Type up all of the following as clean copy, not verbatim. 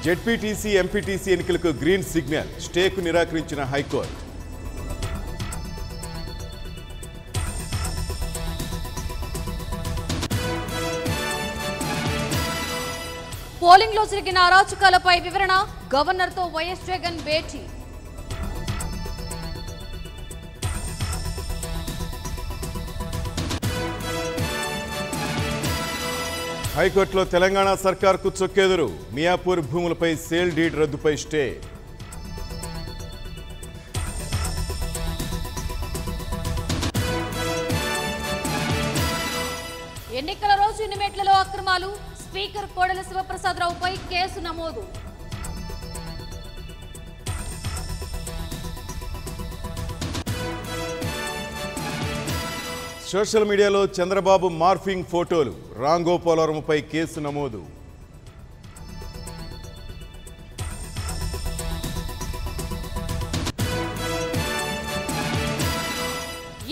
ZPTC MPTC ఎన్నికలకు green signal, stake నిరాకరించిన high court. పోలింగ్లో జరిగిన అరాచకాలపై వివరణ, గవర్నర్తో వైఎస్ జగన్ భేటీ. హైకోర్టులో తెలంగాణ సర్కార్కు చొక్కెదురు, మియాపూర్ భూములపై సేల్ డీడ్ రద్దుపై స్టే. ఎన్నికల రోజు ఇనిమేట్లలో అక్రమాలు, స్పీకర్ కోడెల శివప్రసాదరావుపై కేసు నమోదు. సోషల్ మీడియాలో చంద్రబాబు మార్ఫింగ్ ఫోటోలు, రాంగోపాలవరంపై కేసు నమోదు.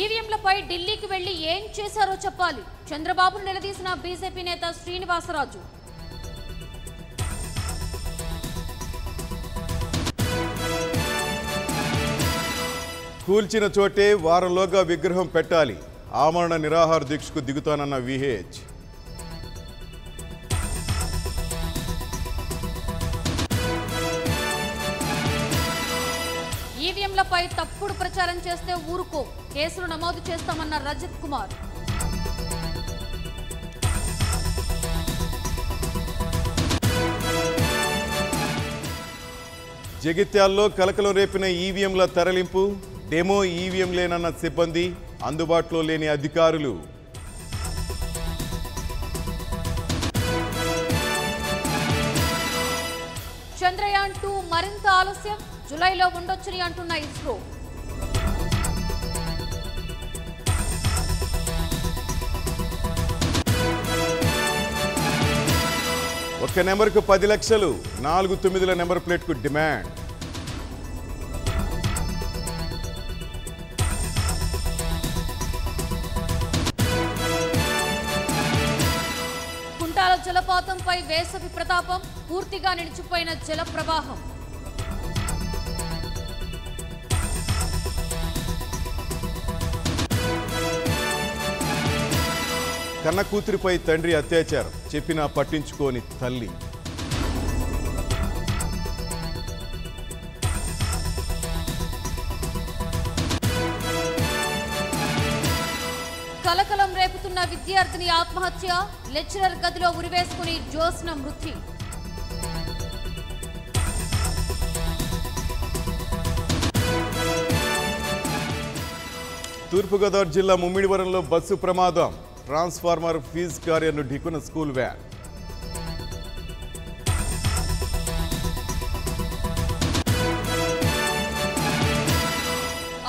ఈవీఎంలపై ఢిల్లీకి వెళ్లి ఏం చేశారో చెప్పాలి, చంద్రబాబును నిలదీసిన బీజేపీ నేత శ్రీనివాసరాజు. కూల్చిన చోటే వారంలోగా విగ్రహం పెట్టాలి, ఆమరణ నిరాహార దీక్షకు దిగుతానన్న విహెచ్. ఈవీఎంలపై తప్పుడు ప్రచారం చేస్తే ఊరుకో, కేసులు నమోదు చేస్తామన్న రజత్ కుమార్. జగిత్యాల్లో కలకలం రేపిన ఈవీఎంల తరలింపు, డెమో ఈవీఎం లేనన్న సిబ్బంది, అందుబాటులో లేని అధికారులు. చంద్రయాన్ 2 మరింత ఆలస్యం, జూలైలో ఉండొచ్చని అంటున్న ఇస్రో. ఒక్క నెంబర్కు 10 లక్షలు, 4 9ల నెంబర్ ప్లేట్కు డిమాండ్. కుంటాల జలపాతంపై వేసవి ప్రతాపం, పూర్తిగా నిలిచిపోయిన జల ప్రవాహం. కన్న కూతురిపై తండ్రి అత్యాచారం, చెప్పినా పట్టించుకోని తల్లి. కలకలం రేపుతున్న విద్యార్థిని ఆత్మహత్య, లెక్చరర్ గదిలో ఉరివేసుకుని జ్యోత్స్న మృతి. తూర్పుగోదావరి జిల్లా ముమ్మిడివరంలో బస్సు ప్రమాదం, ట్రాన్స్ఫార్మర్ ఫీజు కార్యను ఢీకొన్న స్కూల్ వ్యాన్.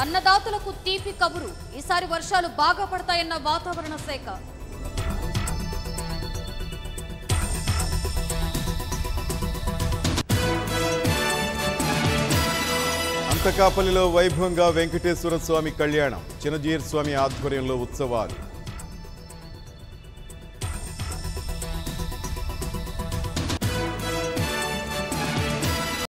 అన్నదాతలకు తీపి కబురు, ఈసారి వర్షాలు బాగా పడతాయన్న వాతావరణ శాఖ. అంతకాపల్లిలో వైభవంగా వెంకటేశ్వర స్వామి కళ్యాణం, చిన్నజీయర్ స్వామి ఆధ్వర్యంలో ఉత్సవాలు.